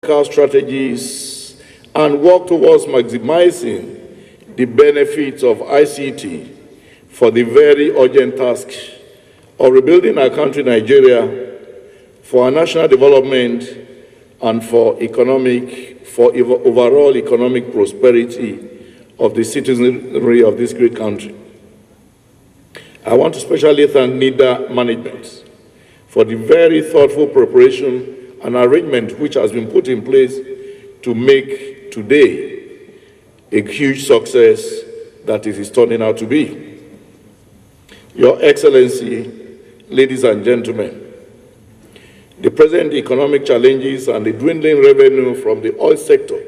strategies and work towards maximizing the benefits of ICT for the very urgent task of rebuilding our country, Nigeria, for our national development and for overall economic prosperity of the citizenry of this great country. I want to especially thank NIDA management for the very thoughtful preparation and arrangement which has been put in place to make today a huge success that it is turning out to be. Your Excellency, ladies and gentlemen, the present economic challenges and the dwindling revenue from the oil sector,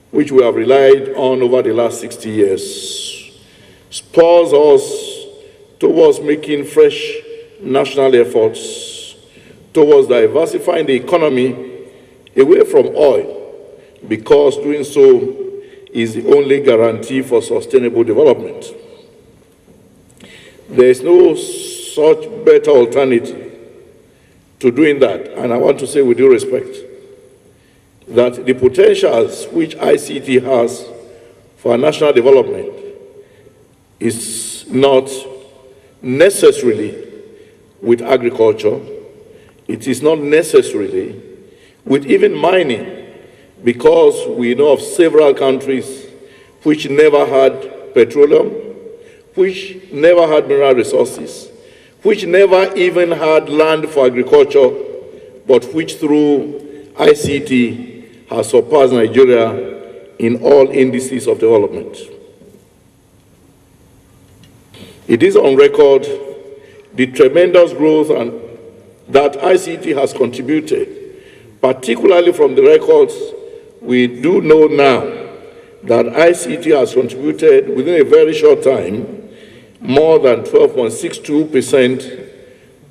which we have relied on over the last 60 years, spurs us towards making fresh national efforts towards diversifying the economy away from oil, because doing so is the only guarantee for sustainable development. There is no such better alternative to doing that, and I want to say with due respect that the potentials which ICT has for our national development is not necessarily with agriculture, it is not necessarily with even mining, because we know of several countries which never had petroleum, which never had mineral resources, which never even had land for agriculture, but which through ICT has surpassed Nigeria in all indices of development. It is on record the tremendous growth that ICT has contributed, particularly from the records we do know now that ICT has contributed within a very short time more than 12.62%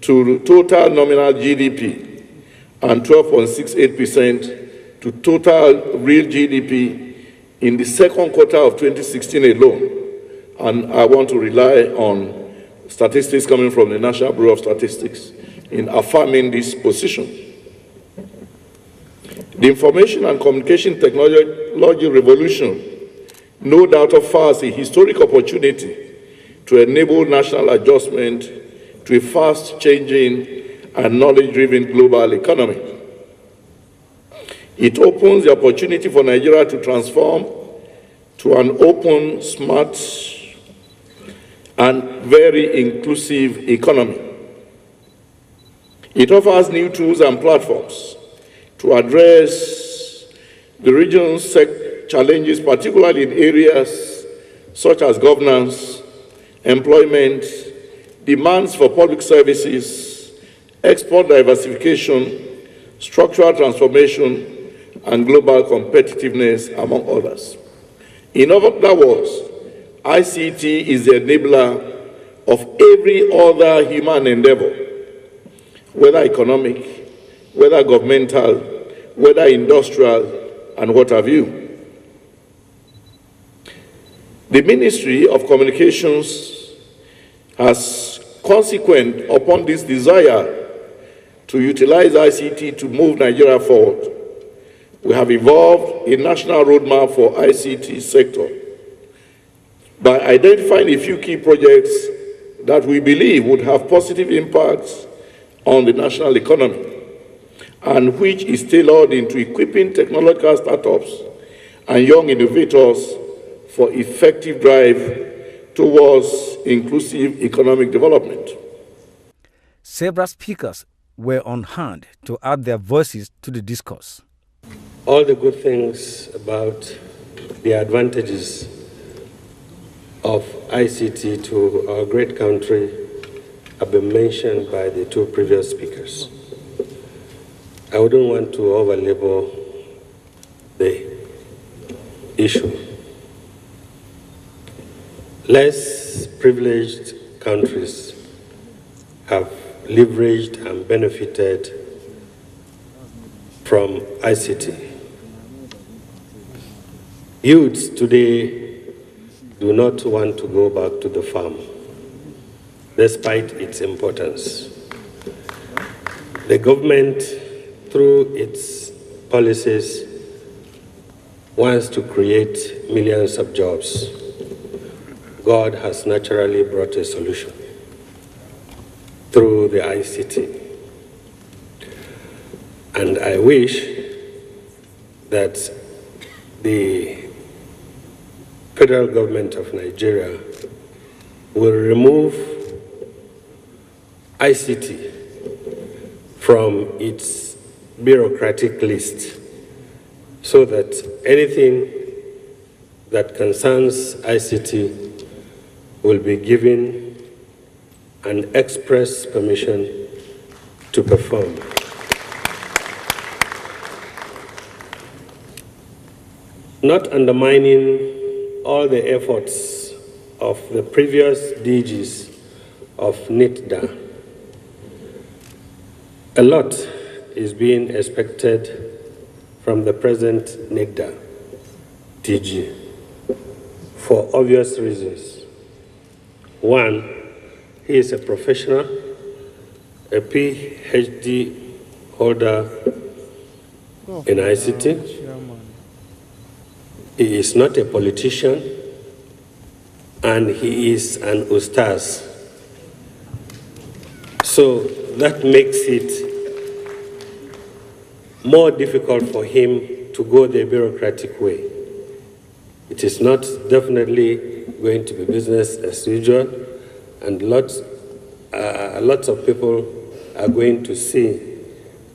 to total nominal GDP and 12.68% to total real GDP in the second quarter of 2016 alone. And I want to rely on statistics coming from the National Bureau of Statistics in affirming this position. The information and communication technology revolution no doubt offers a historic opportunity to enable national adjustment to a fast-changing and knowledge-driven global economy. It opens the opportunity for Nigeria to transform to an open, smart, and very inclusive economy. It offers new tools and platforms to address the region's challenges, particularly in areas such as governance, employment, demands for public services, export diversification, structural transformation, and global competitiveness, among others. In other words, ICT is the enabler of every other human endeavor, whether economic, whether governmental, whether industrial, and what have you. The Ministry of Communications has, consequent upon this desire to utilize ICT to move Nigeria forward, we have evolved a national roadmap for ICT sector by identifying a few key projects that we believe would have positive impacts on the national economy, and which is tailored into equipping technological startups and young innovators for effective drive towards inclusive economic development. Several speakers were on hand to add their voices to the discourse. All the good things about the advantages of ICT to our great country have been mentioned by the two previous speakers. I wouldn't want to overlabor the issue. Less privileged countries have leveraged and benefited from ICT. Youths today do not want to go back to the farm, despite its importance. The government, through its policies wants to create millions of jobs, God has naturally brought a solution through the ICT. And I wish that the federal government of Nigeria will remove ICT from its bureaucratic list so that anything that concerns ICT will be given an express permission to perform. Not undermining all the efforts of the previous DGs of NITDA. A lot is being expected from the present NITDA DG for obvious reasons. One, he is a professional, a PhD holder in ICT. He is not a politician, and he is an ustaz. So that makes it more difficult for him to go the bureaucratic way. It is not definitely going to be business as usual, and lots of people are going to see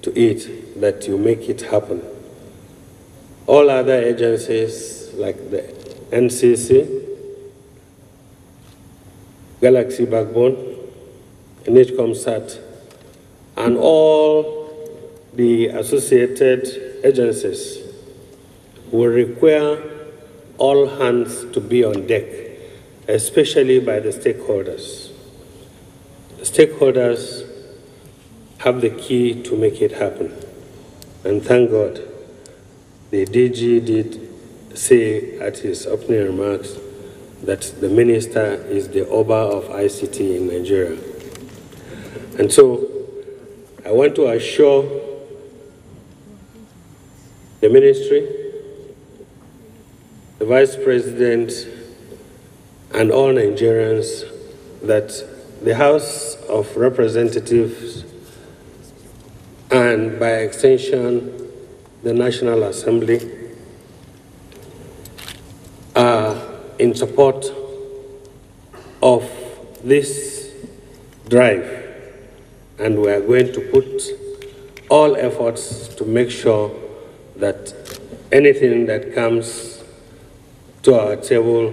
to it that you make it happen. All other agencies like the NCC, Galaxy Backbone, NHComSat, and all the associated agencies will require all hands to be on deck, especially by the stakeholders. The stakeholders have the key to make it happen. And thank God, the DG did say at his opening remarks that the minister is the Oba of ICT in Nigeria. And so I want to assure the ministry, the Vice President, and all Nigerians that the House of Representatives and by extension the National Assembly are in support of this drive, and we are going to put all efforts to make sure that anything that comes to our table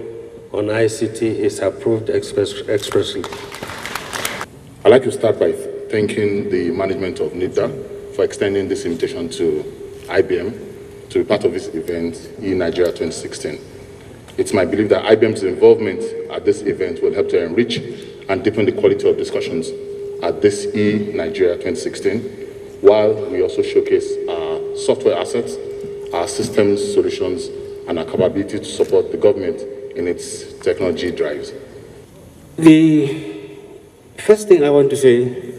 on ICT is approved expressly. I'd like to start by thanking the management of NITDA for extending this invitation to IBM to be part of this event, eNigeria 2016. It's my belief that IBM's involvement at this event will help to enrich and deepen the quality of discussions at this eNigeria 2016, while we also showcase our software assets, our systems solutions, and our capability to support the government in its technology drives. The first thing I want to say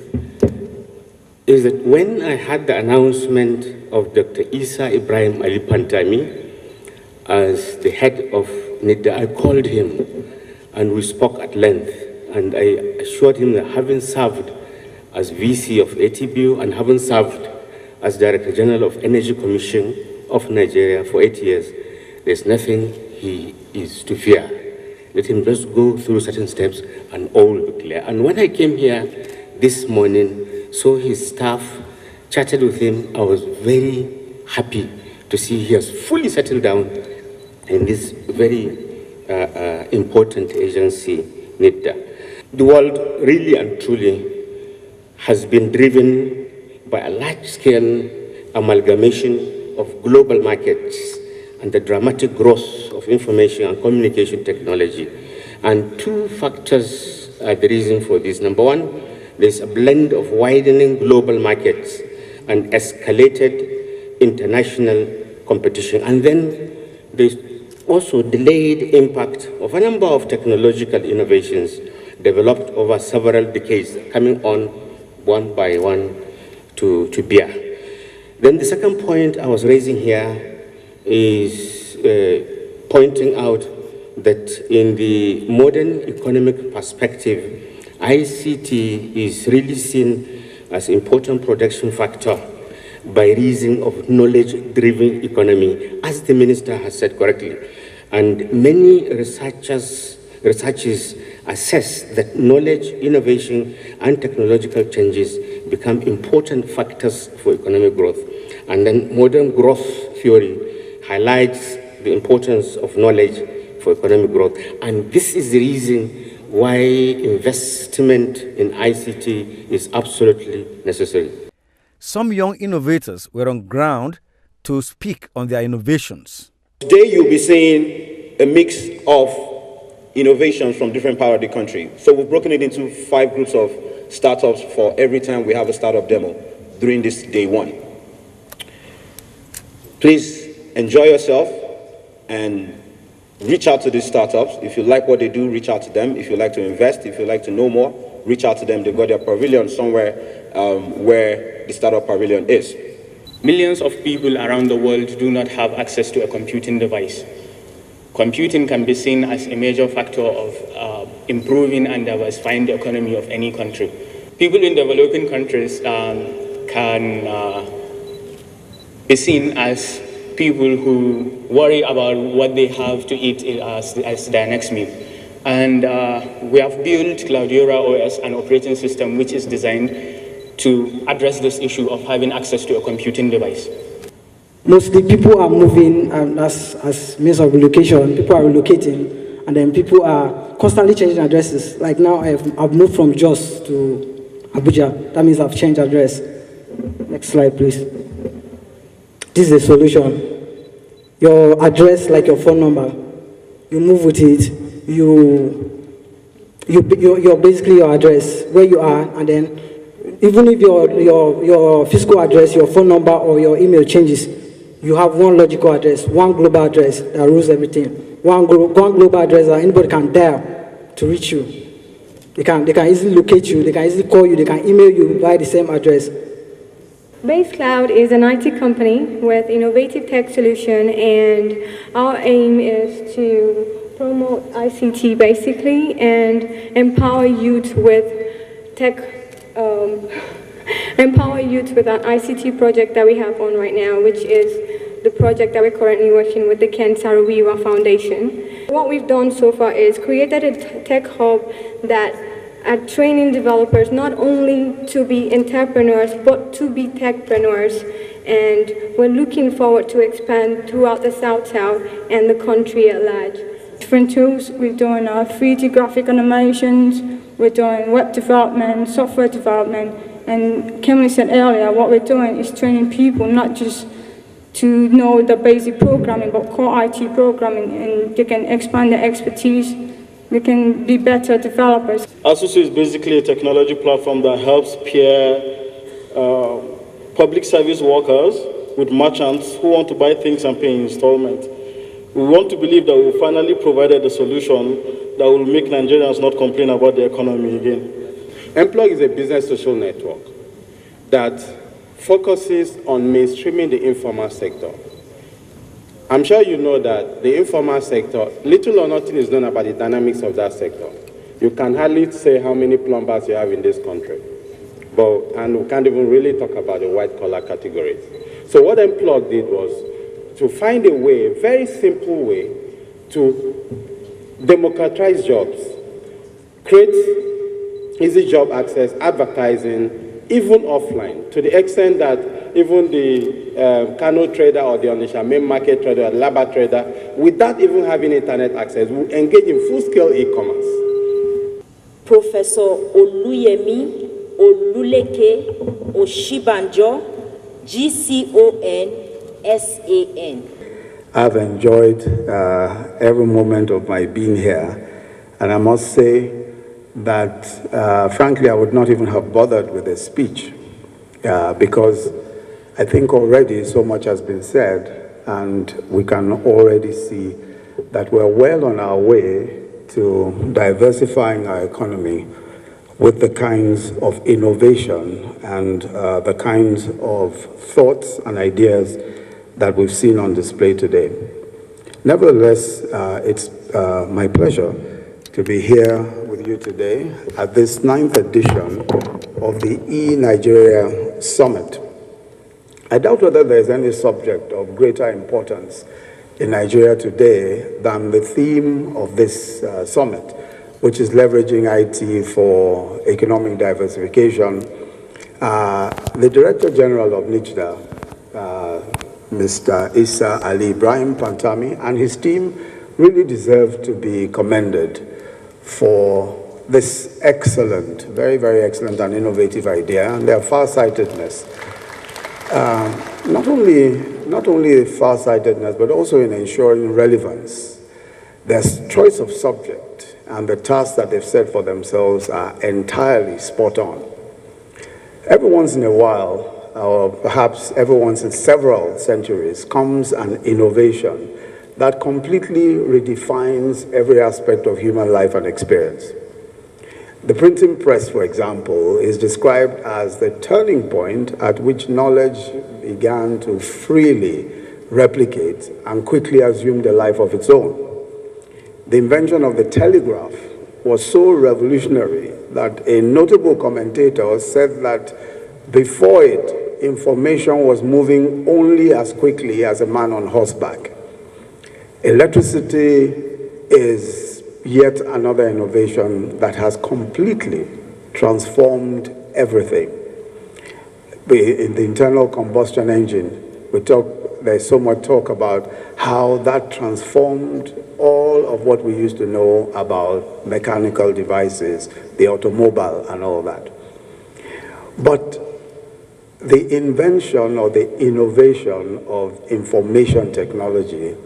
is that when I had the announcement of Dr. Isa Ibrahim Ali Pantami as the head of NITDA, I called him and we spoke at length, and I assured him that having served as VC of ATBU and having served as Director General of Energy Commission of Nigeria for 8 years, there's nothing he is to fear. Let him just go through certain steps and all will be clear. And when I came here this morning, saw his staff, chatted with him, I was very happy to see he has fully settled down in this very important agency, NITDA. The world really and truly has been driven by a large-scale amalgamation of global markets and the dramatic growth of information and communication technology. And two factors are the reason for this. Number one, there's a blend of widening global markets and escalated international competition. And then there's also delayed impact of a number of technological innovations developed over several decades, coming on one by one to bear. Then the second point I was raising here is pointing out that in the modern economic perspective, ICT is really seen as an important production factor by reason of knowledge-driven economy, as the minister has said correctly. And many researchers assess that knowledge, innovation, and technological changes become important factors for economic growth. And then modern growth theory highlights the importance of knowledge for economic growth. And this is the reason why investment in ICT is absolutely necessary. Some young innovators were on ground to speak on their innovations. Today you'll be seeing a mix of innovations from different parts of the country. So we've broken it into 5 groups of startups for every time we have a startup demo during this day 1. Please enjoy yourself and reach out to these startups. If you like what they do, reach out to them. If you like to invest, if you like to know more, reach out to them. They've got their pavilion somewhere where the startup pavilion is. Millions of people around the world do not have access to a computing device. Computing can be seen as a major factor of improving and diversifying the economy of any country. People in developing countries can be seen as people who worry about what they have to eat as their next meal. And we have built Cloudera OS, an operating system which is designed to address this issue of having access to a computing device. Mostly people are moving as means of relocation. People are relocating, and then people are constantly changing addresses. Like now, I've moved from Jos to Abuja. That means I've changed address. Next slide, please. This is a solution. Your address, like your phone number, you move with it. You're basically your address, where you are, and then even if your physical address, your phone number, or your email changes, you have one logical address, one global address that rules everything. One global address that anybody can dial to reach you. They can easily locate you, they can easily call you, they can email you via the same address. Base Cloud is an IT company with innovative tech solution, and our aim is to promote ICT basically and empower youth with tech. Empower youth with an ICT project that we have on right now, which is the project that we're currently working with the Ken Saro-Wiwa Foundation. What we've done so far is created a tech hub that are training developers not only to be entrepreneurs but to be techpreneurs, and we're looking forward to expand throughout the South and the country at large. Different tools, we're doing 3D graphic animations, we're doing web development, software development, and Kimberly said earlier, what we're doing is training people not just to know the basic programming, but core IT programming, and they can expand their expertise, they can be better developers. ASUS is basically a technology platform that helps pair public service workers with merchants who want to buy things and pay in installment. We want to believe that we finally provided a solution that will make Nigerians not complain about the economy again. Emplog is a business social network that focuses on mainstreaming the informal sector. I'm sure you know that the informal sector, little or nothing is known about the dynamics of that sector. You can hardly say how many plumbers you have in this country. And we can't even really talk about the white-collar categories. So what Emplog did was to find a way, a very simple way, to democratize jobs, create easy job access, advertising, even offline, to the extent that even the Kano trader or the Onisha main market trader or Laba trader, without even having internet access, will engage in full-scale e-commerce. Professor Oluyemi Oluleke Oshibanjo, GCON, SAN. I've enjoyed every moment of my being here, and I must say that, frankly, I would not even have bothered with a speech because I think already so much has been said, and we can already see that we're well on our way to diversifying our economy with the kinds of innovation and the kinds of thoughts and ideas that we've seen on display today. Nevertheless, it's my pleasure to be here with you today at this 9th edition of the eNigeria Summit. I doubt whether there's any subject of greater importance in Nigeria today than the theme of this summit, which is leveraging IT for economic diversification. The Director General of NIGERIA, Mr. Issa Ali Ibrahim Pantami, and his team really deserve to be commended for this excellent, very, very excellent and innovative idea, and their farsightedness. Not only farsightedness, but also in ensuring relevance. Their choice of subject and the tasks that they've set for themselves are entirely spot on. Every once in a while, or perhaps every once in several centuries, comes an innovation that completely redefines every aspect of human life and experience. The printing press, for example, is described as the turning point at which knowledge began to freely replicate and quickly assume the life of its own. The invention of the telegraph was so revolutionary that a notable commentator said that before it, information was moving only as quickly as a man on horseback. Electricity is yet another innovation that has completely transformed everything. In the internal combustion engine, there's so much talk about how that transformed all of what we used to know about mechanical devices, the automobile and all that. But the invention or the innovation of information technology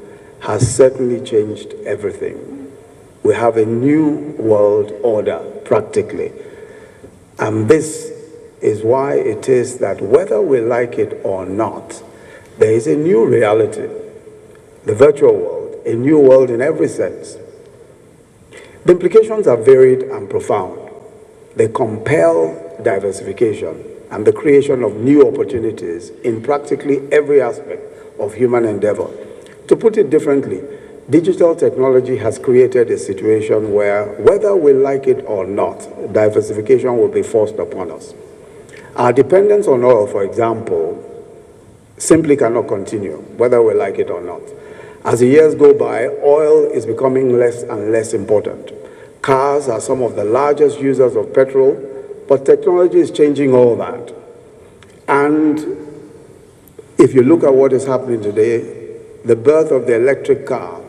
has certainly changed everything. We have a new world order, practically. And this is why it is that whether we like it or not, there is a new reality, the virtual world, a new world in every sense. The implications are varied and profound. They compel diversification and the creation of new opportunities in practically every aspect of human endeavor. To put it differently, digital technology has created a situation where, whether we like it or not, diversification will be forced upon us. Our dependence on oil, for example, simply cannot continue, whether we like it or not. As the years go by, oil is becoming less and less important. Cars are some of the largest users of petrol, but technology is changing all that. And if you look at what is happening today, the birth of the electric car,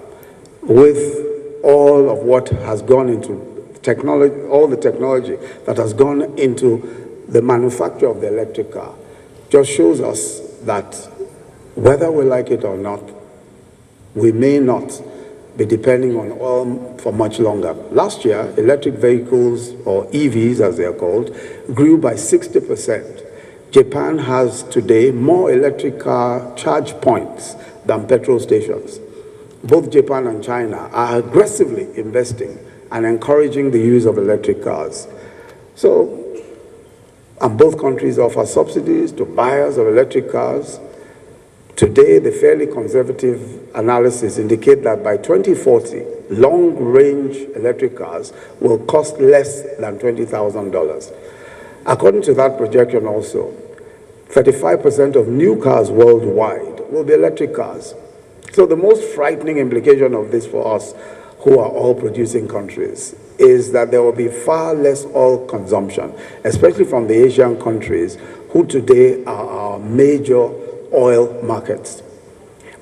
with all of what has gone into technology, all the technology that has gone into the manufacture of the electric car, just shows us that whether we like it or not, we may not be depending on oil for much longer. Last year, electric vehicles, or EVs as they are called, grew by 60%. Japan has today more electric car charge points than petrol stations. Both Japan and China are aggressively investing and encouraging the use of electric cars. And both countries offer subsidies to buyers of electric cars. Today, the fairly conservative analysis indicate that by 2040, long-range electric cars will cost less than $20,000. According to that projection also, 35% of new cars worldwide will be electric cars. So the most frightening implication of this for us, who are oil-producing countries, is that there will be far less oil consumption, especially from the Asian countries, who today are our major oil markets.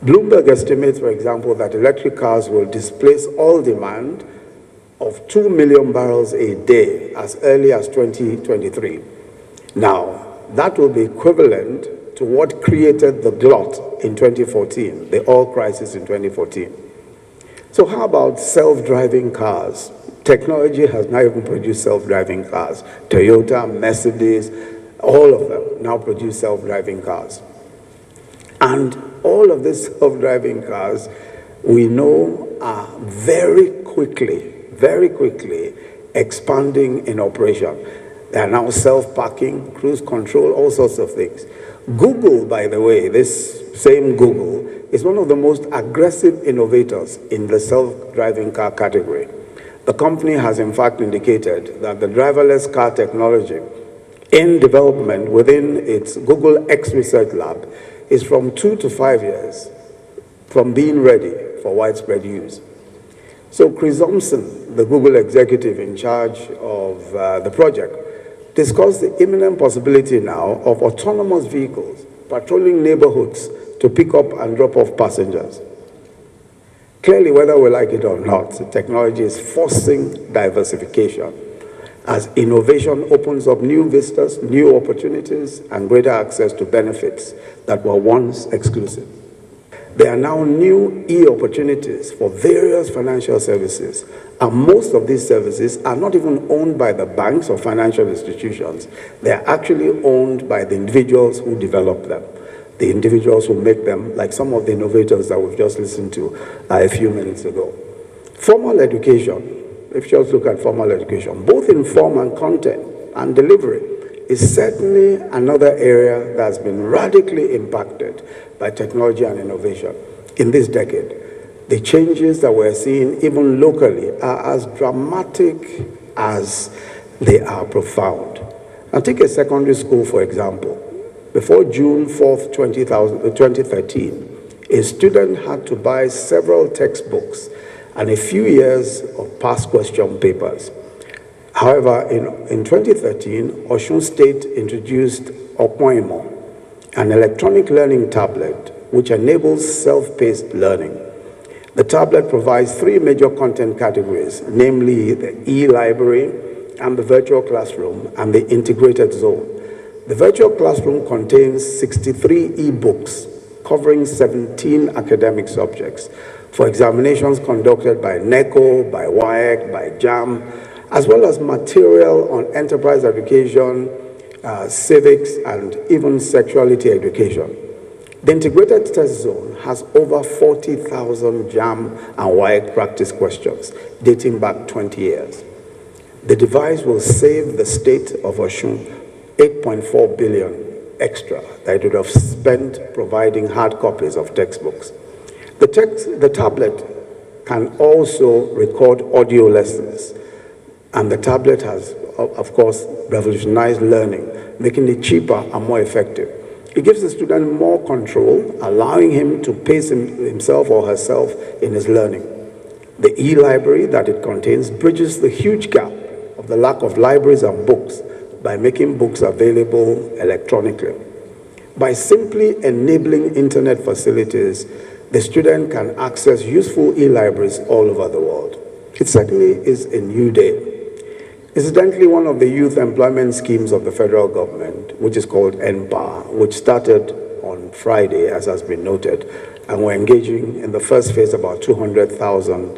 Bloomberg estimates, for example, that electric cars will displace oil demand of 2 million barrels a day as early as 2023. Now, that will be equivalent to what created the glut in 2014, the oil crisis in 2014. So how about self-driving cars? Technology has now even produced self-driving cars. Toyota, Mercedes, all of them now produce self-driving cars. And all of these self-driving cars, we know, are very quickly expanding in operation. They are now self-parking, cruise control, all sorts of things. Google, by the way, this same Google, is one of the most aggressive innovators in the self-driving car category. The company has in fact indicated that the driverless car technology in development within its Google X Research Lab is from 2 to 5 years from being ready for widespread use. So Chris Thompson, the Google executive in charge of the project, discussed the imminent possibility now of autonomous vehicles patrolling neighborhoods to pick up and drop off passengers. Clearly, whether we like it or not, the technology is forcing diversification as innovation opens up new vistas, new opportunities, and greater access to benefits that were once exclusive. There are now new e-opportunities for various financial services, and most of these services are not even owned by the banks or financial institutions. They are actually owned by the individuals who develop them, the individuals who make them, like some of the innovators that we've just listened to a few minutes ago. Formal education, if you just look at formal education, both in form and content and delivery, is certainly another area that's been radically impacted by technology and innovation in this decade. The changes that we're seeing, even locally, are as dramatic as they are profound. And take a secondary school, for example. Before June 4th, 2013, a student had to buy several textbooks and a few years of past question papers. However, in 2013, Osun State introduced Opoimo, an electronic learning tablet which enables self-paced learning. The tablet provides 3 major content categories, namely the e-library and the virtual classroom and the integrated zone. The virtual classroom contains 63 e-books covering 17 academic subjects for examinations conducted by NECO, by WAEC, by JAM, as well as material on enterprise education, civics, and even sexuality education. The integrated test zone has over 40,000 JAM and WAEC practice questions dating back 20 years. The device will save the state of Osun 8.4 billion extra that it would have spent providing hard copies of textbooks. The tablet can also record audio lessons, and the tablet has, of course, revolutionized learning, making it cheaper and more effective. It gives the student more control, allowing him to pace himself or herself in his learning. The e-library that it contains bridges the huge gap of the lack of libraries and books by making books available electronically. By simply enabling internet facilities, the student can access useful e-libraries all over the world. It certainly is a new day. Incidentally, one of the youth employment schemes of the federal government, which is called NPOWER, which started on Friday, as has been noted, and we're engaging in the first phase about 200,000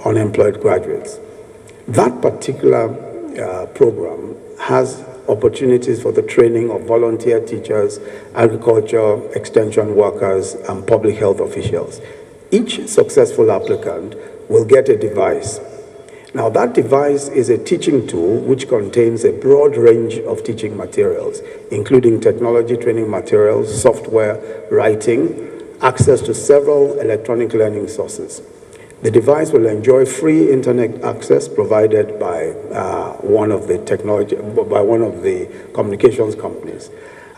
unemployed graduates. That particular program has opportunities for the training of volunteer teachers, agriculture, extension workers, and public health officials. Each successful applicant will get a device. Now, that device is a teaching tool which contains a broad range of teaching materials, including technology training materials, software, writing, access to several electronic learning sources. The device will enjoy free internet access provided by one of the communications companies.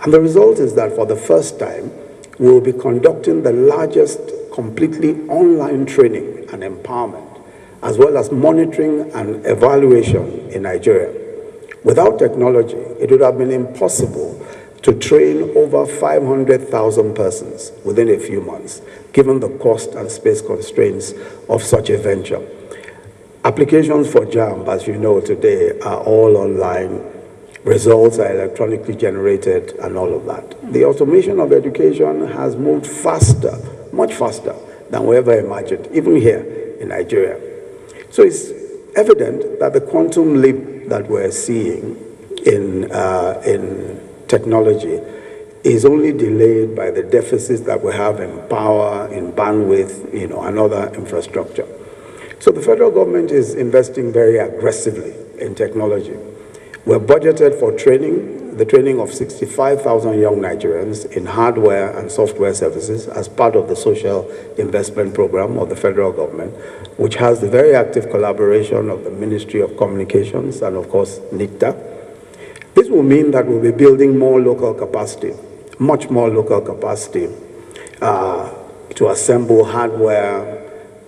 And the result is that for the first time, we will be conducting the largest completely online training and empowerment, as well as monitoring and evaluation in Nigeria. Without technology, it would have been impossible to train over 500,000 persons within a few months, given the cost and space constraints of such a venture. Applications for JAMB, as you know today, are all online. Results are electronically generated and all of that. The automation of education has moved faster, much faster than we ever imagined, even here in Nigeria. So it's evident that the quantum leap that we're seeing in technology is only delayed by the deficits that we have in power, in bandwidth, and other infrastructure. So the federal government is investing very aggressively in technology. We're budgeted for the training of 65,000 young Nigerians in hardware and software services as part of the social investment program of the federal government, which has the very active collaboration of the Ministry of Communications and, of course, NICTA. This will mean that we'll be building more local capacity, much more local capacity to assemble hardware,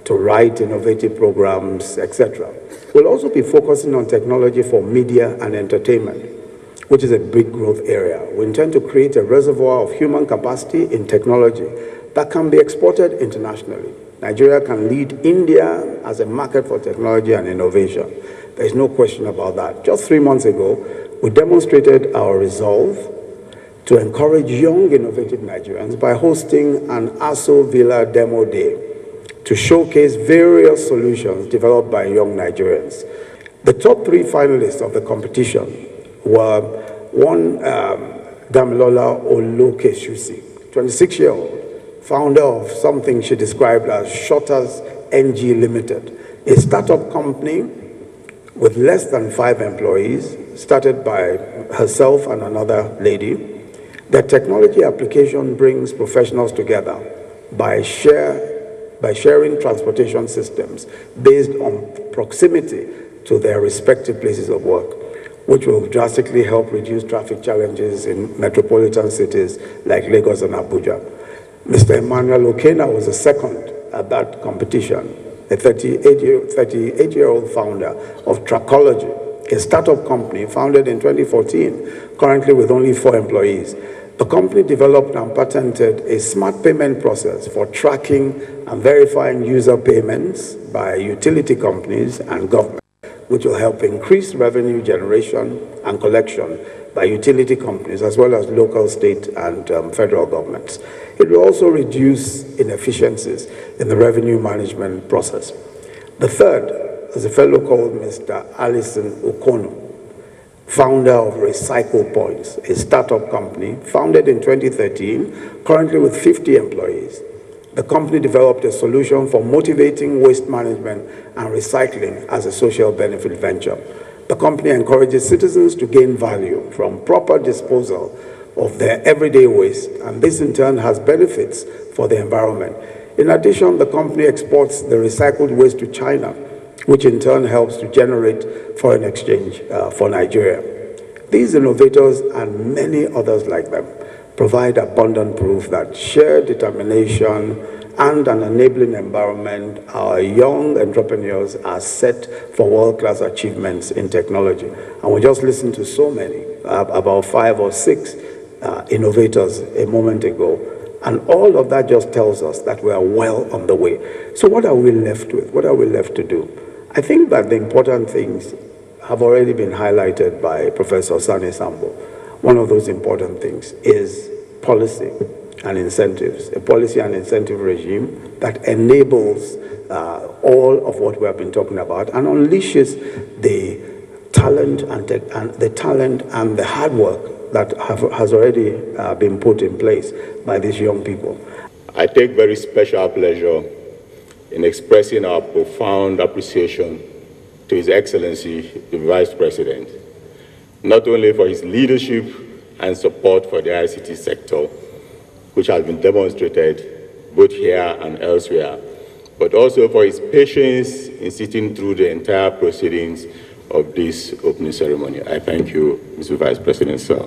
to write innovative programs, etc. We'll also be focusing on technology for media and entertainment, which is a big growth area. We intend to create a reservoir of human capacity in technology that can be exported internationally. Nigeria can lead India as a market for technology and innovation. There's no question about that. Just 3 months ago, we demonstrated our resolve to encourage young, innovative Nigerians by hosting an ASO Villa Demo Day to showcase various solutions developed by young Nigerians. The top 3 finalists of the competition were one, Damilola Olokeshusi, 26-year-old, founder of something she described as Shutters NG Limited, a startup company with less than 5 employees, started by herself and another lady. The technology application brings professionals together by sharing transportation systems based on proximity to their respective places of work, which will drastically help reduce traffic challenges in metropolitan cities like Lagos and Abuja. Mr. Emmanuel Okena was the second at that competition, a 38-year-old founder of Tracology, a startup company founded in 2014, currently with only 4 employees. The company developed and patented a smart payment process for tracking and verifying user payments by utility companies and government, which will help increase revenue generation and collection by utility companies as well as local, state, and federal governments. It will also reduce inefficiencies in the revenue management process. The third is a fellow called Mr. Alison Okono, founder of Recycle Points, a startup company founded in 2013, currently with 50 employees. The company developed a solution for motivating waste management and recycling as a social benefit venture. The company encourages citizens to gain value from proper disposal of their everyday waste, and this in turn has benefits for the environment. In addition, the company exports the recycled waste to China, which in turn helps to generate foreign exchange for Nigeria. These innovators and many others like them provide abundant proof that shared determination and an enabling environment, our young entrepreneurs are set for world-class achievements in technology. And we just listened to so many, about 5 or 6 innovators a moment ago. And all of that just tells us that we are well on the way. So what are we left with? What are we left to do? I think that the important things have already been highlighted by Professor Sani Sambo. One of those important things is policy and incentives, a policy and incentive regime that enables all of what we have been talking about and unleashes the talent and the hard work that has already been put in place by these young people. I take very special pleasure in expressing our profound appreciation to His Excellency, the Vice President, not only for his leadership and support for the ICT sector, which has been demonstrated both here and elsewhere, but also for his patience in sitting through the entire proceedings of this opening ceremony. I thank you, Mr. Vice President, sir.